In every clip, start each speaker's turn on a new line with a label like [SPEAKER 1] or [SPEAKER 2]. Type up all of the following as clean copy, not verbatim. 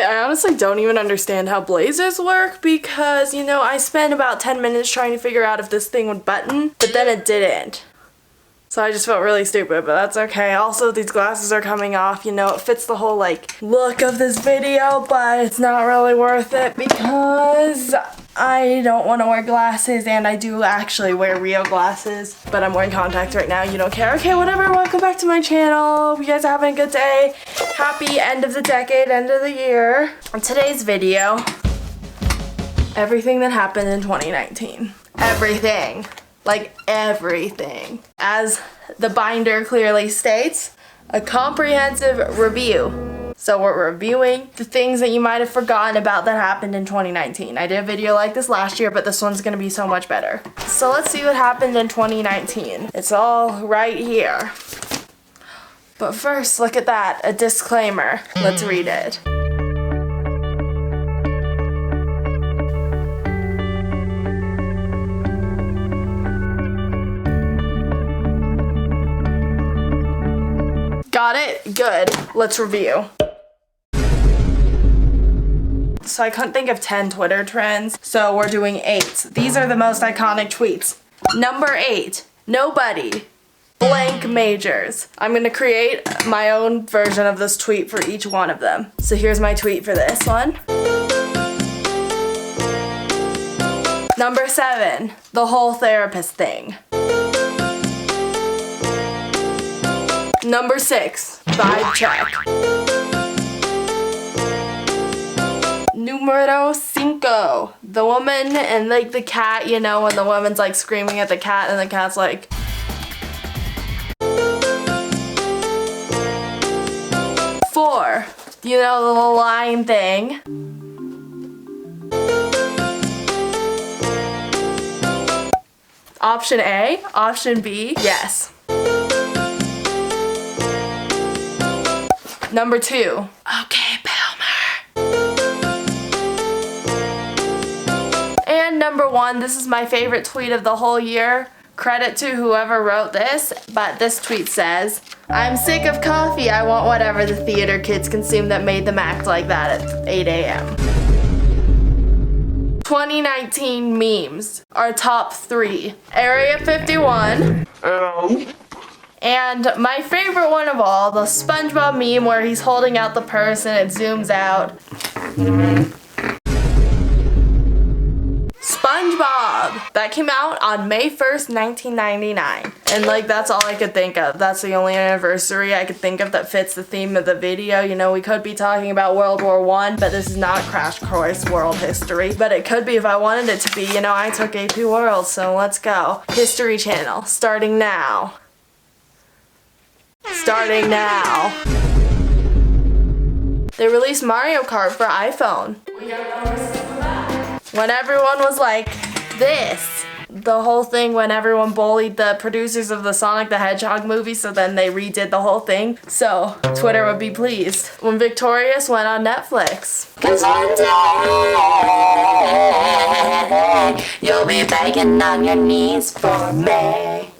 [SPEAKER 1] I honestly don't even understand how blazers work because, you know, I spent about 10 minutes trying to figure out if this thing would button, but then it didn't. So I just felt really stupid, but that's okay. Also, these glasses are coming off, you know, it fits the whole, like, look of this video, but it's not really worth it because I don't want to wear glasses, and I do actually wear real glasses, but I'm wearing contacts right now. You don't care? Okay, whatever. Welcome back to my channel. Hope you guys are having a good day. Happy end of the decade, end of the year. In today's video, everything that happened in 2019. Everything. Like everything. As the binder clearly states, a comprehensive review. So we're reviewing the things that you might have forgotten about that happened in 2019. I did a video like this last year, but this one's gonna be so much better. So let's see what happened in 2019. It's all right here. But first, look at that, a disclaimer. Let's read it. Got it? Good. Let's review. So I couldn't think of 10 Twitter trends, so we're doing 8. These are the most iconic tweets. Number 8, nobody blank majors. I'm gonna create my own version of this tweet for each one of them. So here's my tweet for this one. Number 7, the whole therapist thing. Number 6, vibe check. Numero 5, the woman and like the cat, you know, when the woman's like screaming at the cat and the cat's like. Four, you know, the little line thing. Option A, option B, yes. Number 2, okay, Palmer. And number 1, this is my favorite tweet of the whole year. Credit to whoever wrote this, but this tweet says, I'm sick of coffee, I want whatever the theater kids consume that made them act like that at 8 a.m. 2019 memes, our top 3. Area 51. And my favorite one of all, the SpongeBob meme where he's holding out the purse and it zooms out. SpongeBob! That came out on May 1st, 1999. And like, that's all I could think of. That's the only anniversary I could think of that fits the theme of the video. You know, we could be talking about World War I, but this is not Crash Course World History. But it could be if I wanted it to be. You know, I took AP World, so let's go. History Channel, starting now. Starting now. They released Mario Kart for iPhone. When everyone was like this. The whole thing when everyone bullied the producers of the Sonic the Hedgehog movie, so then they redid the whole thing. So Twitter would be pleased. When Victorious went on Netflix. 'Cause one day you'll be begging on your knees for me.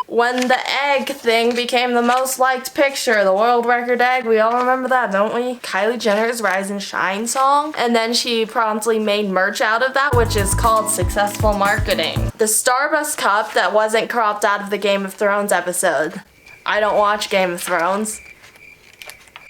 [SPEAKER 1] When the egg thing became the most liked picture, the world record egg, we all remember that, don't we? Kylie Jenner's Rise and Shine song, and then she promptly made merch out of that, which is called successful marketing. The Starbucks cup that wasn't cropped out of the Game of Thrones episode. I don't watch Game of Thrones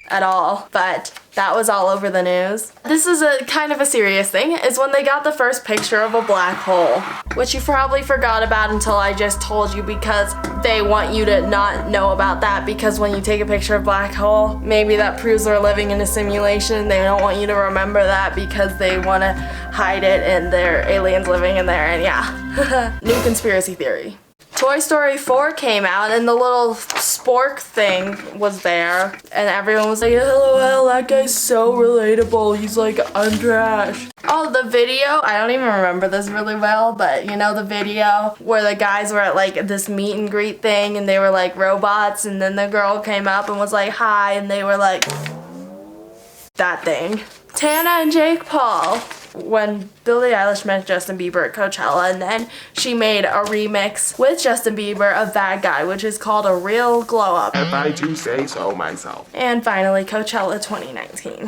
[SPEAKER 1] at all, but that was all over the news. This is a kind of a serious thing, is when they got the first picture of a black hole, which you probably forgot about until I just told you because they want you to not know about that, because when you take a picture of a black hole, maybe that proves we're living in a simulation. They don't want you to remember that because they want to hide it and there are aliens living in there, and yeah. New conspiracy theory. Toy Story 4 came out and the little spork thing was there and everyone was like, LOL, that guy's so relatable. He's like, I'm trash. Oh, the video, I don't even remember this really well, but you know the video where the guys were at like this meet and greet thing and they were like robots, and then the girl came up and was like, hi, and they were like, that thing. Tana and Jake Paul. When Billie Eilish met Justin Bieber at Coachella, and then she made a remix with Justin Bieber of Bad Guy, which is called A Real Glow Up. If I do say so myself. And finally, Coachella 2019.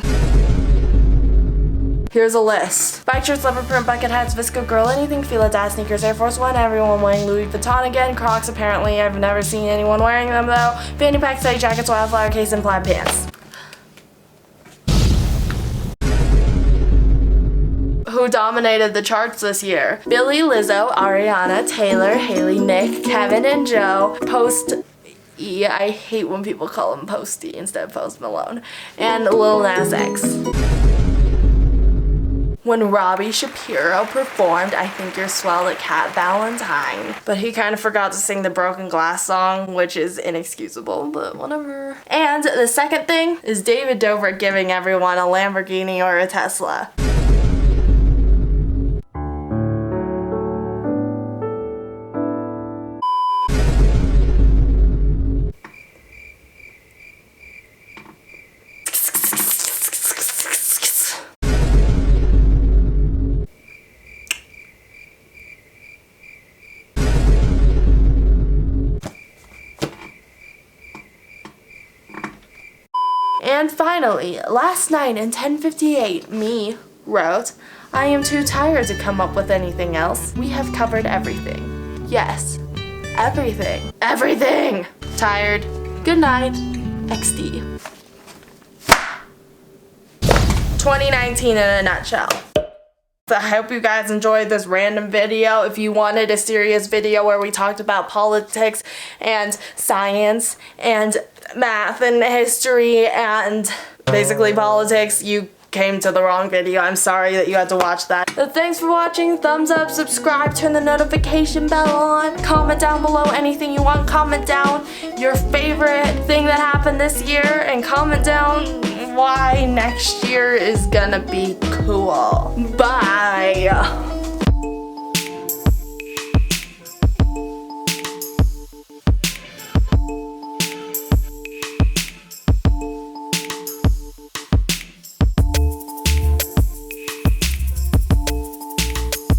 [SPEAKER 1] Here's a list. Bike shirts, leopard print, bucket hats, Visco girl, anything, Fila dad, sneakers, Air Force One, everyone wearing Louis Vuitton again, Crocs apparently, I've never seen anyone wearing them though, fanny pack, study jackets, wildflower case, and plaid pants. Who dominated the charts this year? Billy, Lizzo, Ariana, Taylor, Haley, Nick, Kevin, and Joe, Post E, I hate when people call him Post E instead of Post Malone, and Lil Nas X. When Robbie Shapiro performed I Think You're Swell at Cat Valentine, but he kind of forgot to sing the Broken Glass song, which is inexcusable, but whatever. And the second thing is David Dobrik giving everyone a Lamborghini or a Tesla. And finally, last night in 10:58, me wrote, I am too tired to come up with anything else. We have covered everything. Yes, everything. Everything! Tired. Good night. XD. 2019 in a nutshell. I hope you guys enjoyed this random video. If you wanted a serious video where we talked about politics and science and math and history and basically politics, you came to the wrong video. I'm sorry that you had to watch that. But thanks for watching. Thumbs up, subscribe, turn the notification bell on. Comment down below anything you want. Comment down your favorite thing that happened this year and comment down why next year is gonna be cool. Bye.